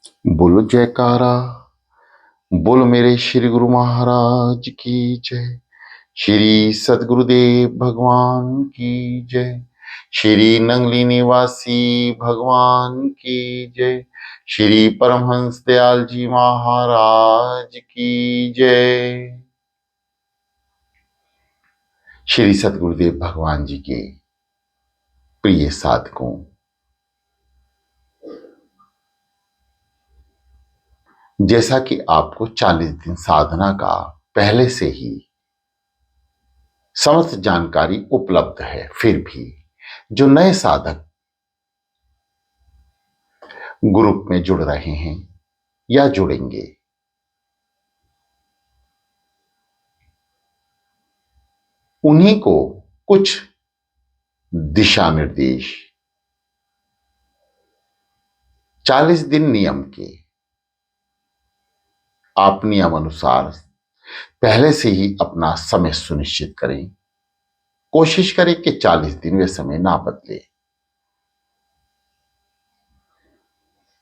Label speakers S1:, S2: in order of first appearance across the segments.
S1: बोलो जयकारा। बोलो मेरे श्री गुरु महाराज की जय। श्री सद्गुरुदेव भगवान की जय। श्री नंगली निवासी भगवान की जय। श्री परमहंस दयाल जी महाराज की जय। श्री सद्गुरुदेव भगवान जी के प्रिय साधकों, जैसा कि आपको 40 दिन साधना का पहले से ही समस्त जानकारी उपलब्ध है, फिर भी जो नए साधक ग्रुप में जुड़ रहे हैं या जुड़ेंगे, उन्हीं को कुछ दिशा निर्देश 40 दिन नियम के आप नियम अनुसार पहले से ही अपना समय सुनिश्चित करें। कोशिश करें कि 40 दिन वे समय ना बदले।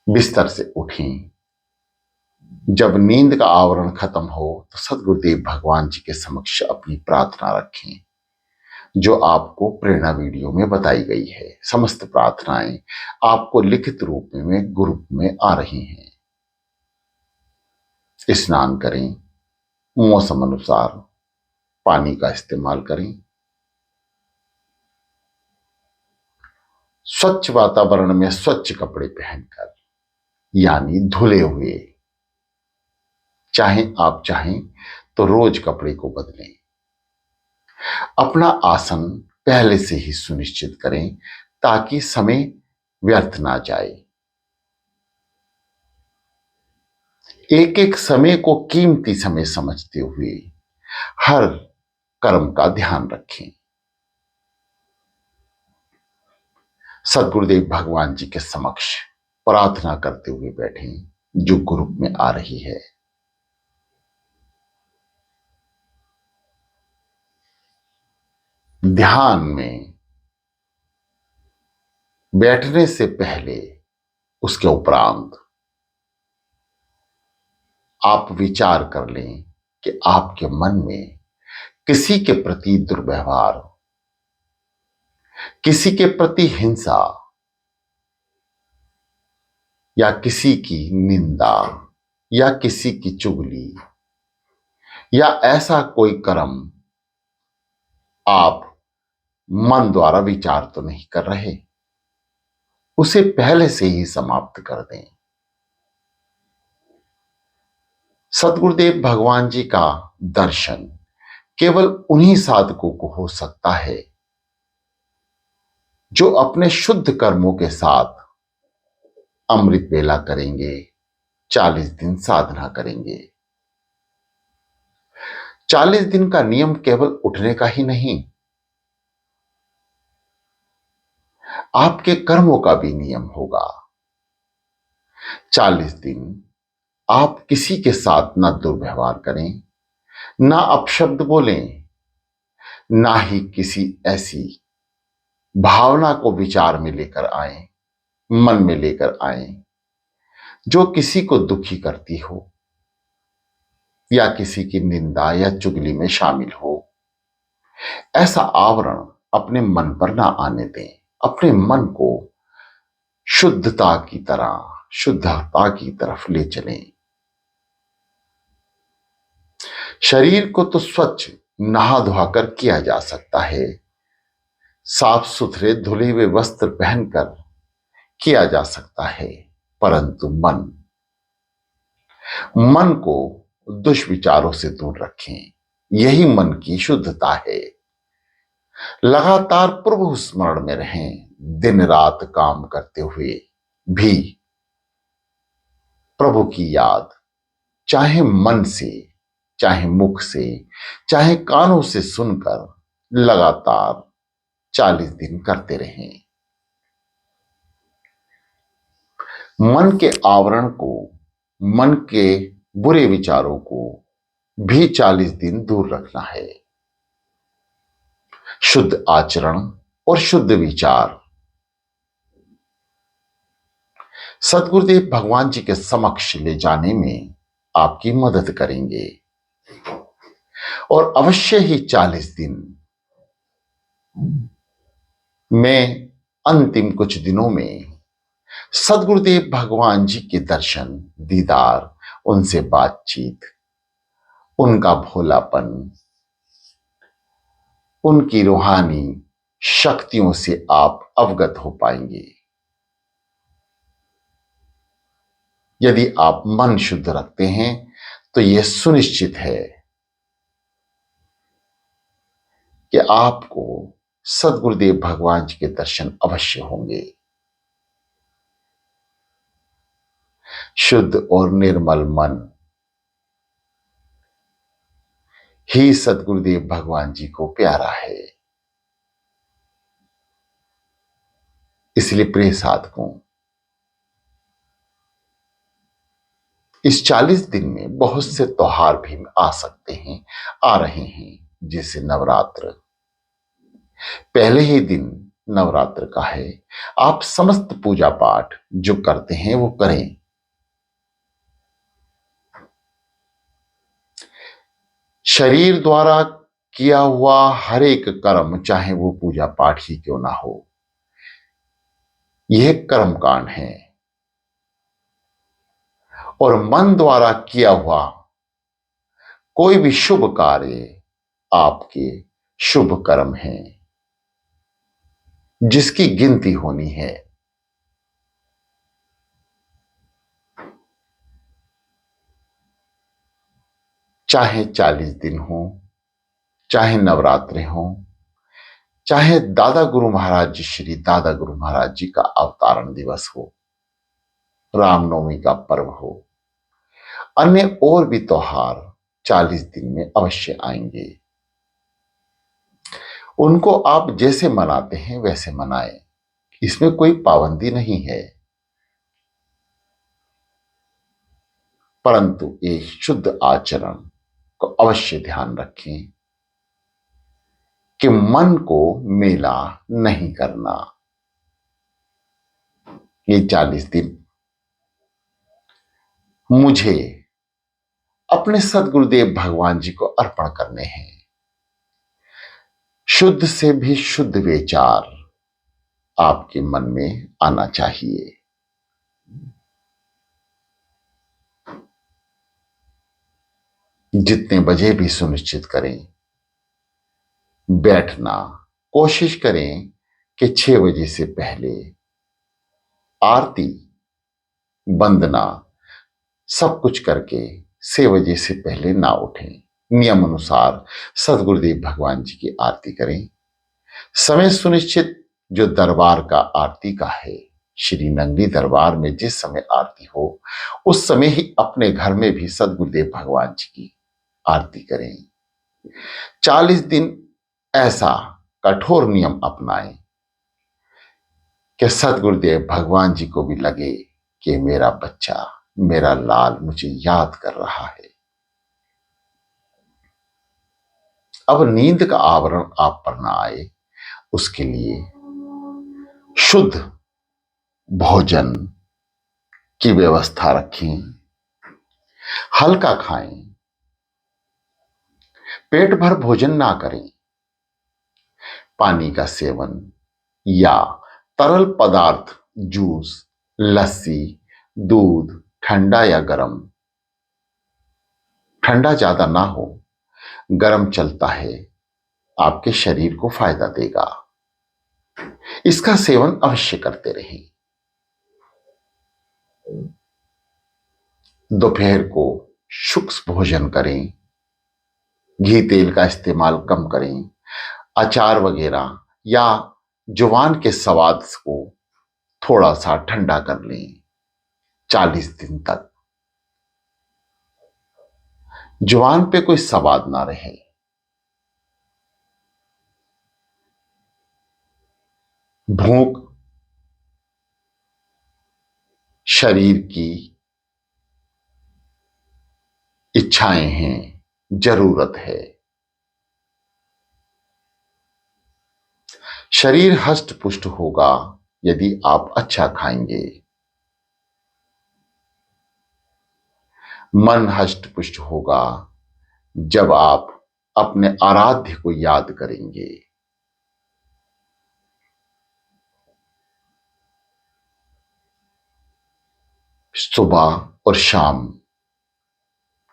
S1: बिस्तर से उठें, जब नींद का आवरण खत्म हो तो सद्गुरुदेव भगवान जी के समक्ष अपनी प्रार्थना रखें, जो आपको प्रेरणा वीडियो में बताई गई है। समस्त प्रार्थनाएं आपको लिखित रूप में ग्रुप में आ रही हैं। स्नान करें, मौसम अनुसार पानी का इस्तेमाल करें, स्वच्छ वातावरण में स्वच्छ कपड़े पहनकर, यानी धुले हुए। चाहें तो रोज कपड़े को बदलें। अपना आसन पहले से ही सुनिश्चित करें ताकि समय व्यर्थ ना जाए। एक एक समय को कीमती समय समझते हुए हर कर्म का ध्यान रखें। सद्गुरुदेव भगवान जी के समक्ष प्रार्थना करते हुए बैठें, जो ग्रुप में आ रही है। ध्यान में बैठने से पहले, उसके उपरांत आप विचार कर लें कि आपके मन में किसी के प्रति दुर्व्यवहार, किसी के प्रति हिंसा या किसी की निंदा या किसी की चुगली या ऐसा कोई कर्म आप मन द्वारा विचार तो नहीं कर रहे, उसे पहले से ही समाप्त कर दें। सद्गुरुदेव भगवान जी का दर्शन केवल उन्हीं साधकों को हो सकता है जो अपने शुद्ध कर्मों के साथ अमृत वेला करेंगे, 40 दिन साधना करेंगे। 40 दिन का नियम केवल उठने का ही नहीं, आपके कर्मों का भी नियम होगा। 40 दिन आप किसी के साथ ना दुर्व्यवहार करें, ना अपशब्द बोलें, ना ही किसी ऐसी भावना को विचार में लेकर आए, मन में लेकर आए, जो किसी को दुखी करती हो या किसी की निंदा या चुगली में शामिल हो। ऐसा आवरण अपने मन पर ना आने दें। अपने मन को शुद्धता की तरफ ले चलें। शरीर को तो स्वच्छ नहा धोकर किया जा सकता है, साफ सुथरे धुले हुए वस्त्र पहनकर किया जा सकता है, परंतु मन को दुष्विचारों से दूर रखें। यही मन की शुद्धता है। लगातार प्रभु स्मरण में रहें। दिन रात काम करते हुए भी प्रभु की याद, चाहे मन से, चाहे मुख से, चाहे कानों से सुनकर लगातार 40 दिन करते रहें। मन के आवरण को, मन के बुरे विचारों को भी 40 दिन दूर रखना है। शुद्ध आचरण और शुद्ध विचार सदगुरुदेव भगवान जी के समक्ष ले जाने में आपकी मदद करेंगे और अवश्य ही 40 दिन में अंतिम कुछ दिनों में सदगुरुदेव भगवान जी के दर्शन, दीदार, उनसे बातचीत, उनका भोलापन, उनकी रूहानी शक्तियों से आप अवगत हो पाएंगे। यदि आप मन शुद्ध रखते हैं तो यह सुनिश्चित है कि आपको सदगुरुदेव भगवान जी के दर्शन अवश्य होंगे। शुद्ध और निर्मल मन ही सदगुरुदेव भगवान जी को प्यारा है। इसलिए प्रिय साधकों, इस 40 दिन में बहुत से त्योहार भी आ सकते हैं, आ रहे हैं, जैसे नवरात्र। पहले ही दिन नवरात्र का है। आप समस्त पूजा पाठ जो करते हैं वो करें। शरीर द्वारा किया हुआ हर एक कर्म, चाहे वो पूजा पाठ ही क्यों ना हो, यह कर्मकांड है। और मन द्वारा किया हुआ कोई भी शुभ कार्य आपके शुभ कर्म हैं, जिसकी गिनती होनी है। चाहे 40 दिन हो, चाहे नवरात्रे हो, चाहे दादा गुरु महाराज जी, श्री दादा गुरु महाराज जी का अवतारण दिवस हो, रामनवमी का पर्व हो, अन्य और भी त्योहार 40 दिन में अवश्य आएंगे। उनको आप जैसे मनाते हैं वैसे मनाएं, इसमें कोई पाबंदी नहीं है। परंतु एक शुद्ध आचरण को अवश्य ध्यान रखें कि मन को मेला नहीं करना। ये 40 दिन मुझे अपने सदगुरुदेव भगवान जी को अर्पण करने हैं। शुद्ध से भी शुद्ध विचार आपके मन में आना चाहिए। जितने बजे भी सुनिश्चित करें बैठना, कोशिश करें कि 6 बजे से पहले आरती, वंदना सब कुछ करके 6 बजे से पहले ना उठें। नियम अनुसार सदगुरुदेव भगवान जी की आरती करें। समय सुनिश्चित जो दरबार का आरती का है, श्री नंगली दरबार में जिस समय आरती हो उस समय ही अपने घर में भी सदगुरुदेव भगवान जी की आरती करें। 40 दिन ऐसा कठोर नियम अपनाएं कि सदगुरुदेव भगवान जी को भी लगे कि मेरा बच्चा, मेरा लाल मुझे याद कर रहा है। अब नींद का आवरण आप पर ना आए, उसके लिए शुद्ध भोजन की व्यवस्था रखें। हल्का खाएं, पेट भर भोजन ना करें। पानी का सेवन या तरल पदार्थ, जूस, लस्सी, दूध, ठंडा या गर्म, ठंडा ज्यादा ना हो, गर्म चलता है, आपके शरीर को फायदा देगा। इसका सेवन अवश्य करते रहें। दोपहर को शुष्क भोजन करें। घी तेल का इस्तेमाल कम करें। अचार वगैरह या जुबान के स्वाद को थोड़ा सा ठंडा कर लें। 40 दिन तक जुबान पे कोई स्वाद ना रहे। भूख शरीर की इच्छाएं हैं, जरूरत है। शरीर हष्ट पुष्ट होगा यदि आप अच्छा खाएंगे। मन हष्ट पुष्ट होगा जब आप अपने आराध्य को याद करेंगे। सुबह और शाम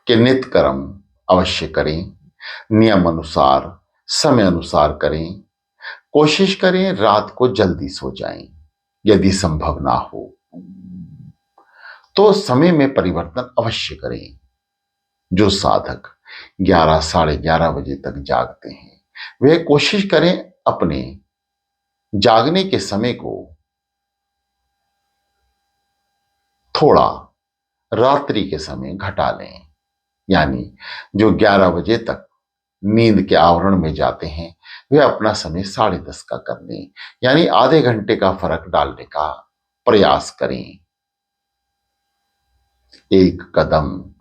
S1: के नित्य कर्म अवश्य करें, नियम अनुसार समय अनुसार करें। कोशिश करें रात को जल्दी सो जाएं। यदि संभव ना हो तो समय में परिवर्तन अवश्य करें। जो साधक 11 साढ़े 11 बजे तक जागते हैं वे कोशिश करें अपने जागने के समय को थोड़ा रात्रि के समय घटा लें। यानी जो 11 बजे तक नींद के आवरण में जाते हैं वे अपना समय 10:30 का कर लें। यानी आधे घंटे का फर्क डालने का प्रयास करें। एक कदम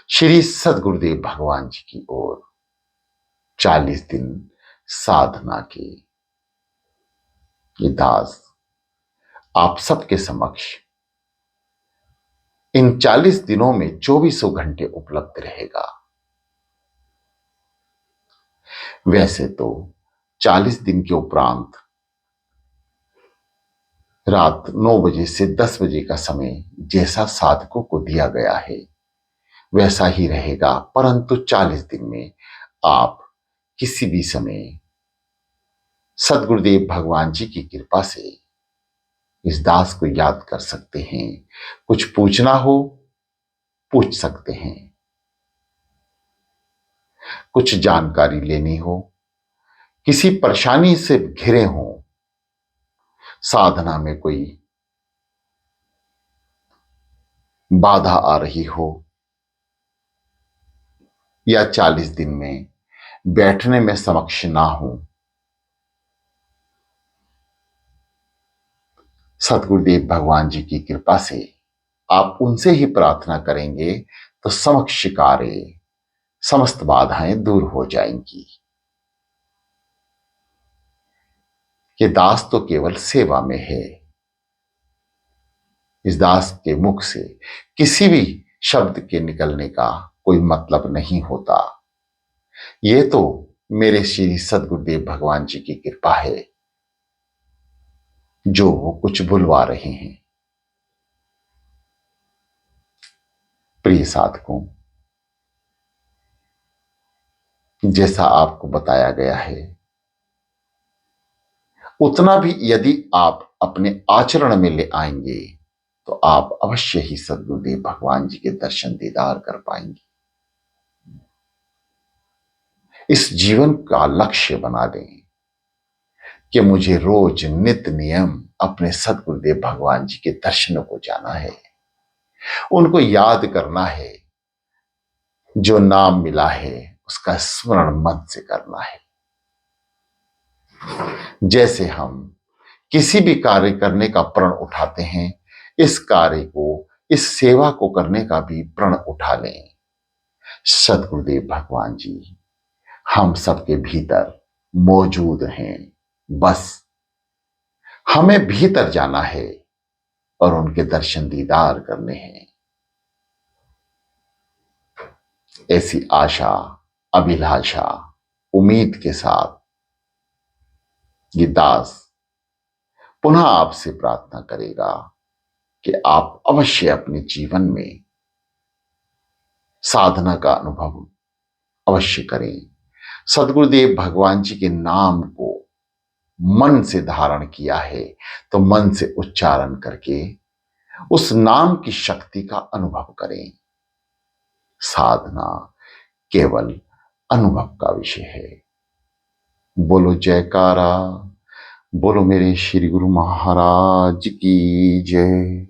S1: श्री सद्गुरुदेव भगवान जी की ओर। 40 दिन साधना के। ये दास आप सबके समक्ष इन 40 दिनों में 24 घंटे उपलब्ध रहेगा। वैसे तो 40 दिन के उपरांत रात 9 बजे से 10 बजे का समय जैसा साधकों को दिया गया है वैसा ही रहेगा, परंतु 40 दिन में आप किसी भी समय सद्गुरुदेव भगवान जी की कृपा से इस दास को याद कर सकते हैं। कुछ पूछना हो पूछ सकते हैं, कुछ जानकारी लेनी हो, किसी परेशानी से घिरे हों, साधना में कोई बाधा आ रही हो या 40 दिन में बैठने में समक्ष ना हो, सतगुरुदेव भगवान जी की कृपा से आप उनसे ही प्रार्थना करेंगे तो समक्ष कार्य समस्त बाधाएं दूर हो जाएंगी। ये दास तो केवल सेवा में है। इस दास के मुख से किसी भी शब्द के निकलने का कोई मतलब नहीं होता। ये तो मेरे श्री सद्गुरुदेव भगवान जी की कृपा है जो वो कुछ बुलवा रहे हैं। प्रिय साधकों, जैसा आपको बताया गया है उतना भी यदि आप अपने आचरण में ले आएंगे तो आप अवश्य ही सद्गुरुदेव भगवान जी के दर्शन दीदार कर पाएंगे। इस जीवन का लक्ष्य बना दें कि मुझे रोज नित्य नियम अपने सद्गुरुदेव भगवान जी के दर्शनों को जाना है, उनको याद करना है, जो नाम मिला है उसका स्मरण मन से करना है। जैसे हम किसी भी कार्य करने का प्रण उठाते हैं, इस कार्य को, इस सेवा को करने का भी प्रण उठा लें। सद्गुरुदेव भगवान जी हम सबके भीतर मौजूद हैं, बस हमें भीतर जाना है और उनके दर्शन दीदार करने हैं। ऐसी आशा, अभिलाषा, उम्मीद के साथ ये दास पुनः आपसे प्रार्थना करेगा कि आप अवश्य अपने जीवन में साधना का अनुभव अवश्य करें। सद्गुरुदेव भगवान जी के नाम को मन से धारण किया है तो मन से उच्चारण करके उस नाम की शक्ति का अनुभव करें। साधना केवल अनुभव का विषय है। बोलो जयकारा, बोलो मेरे श्री गुरु महाराज की जय।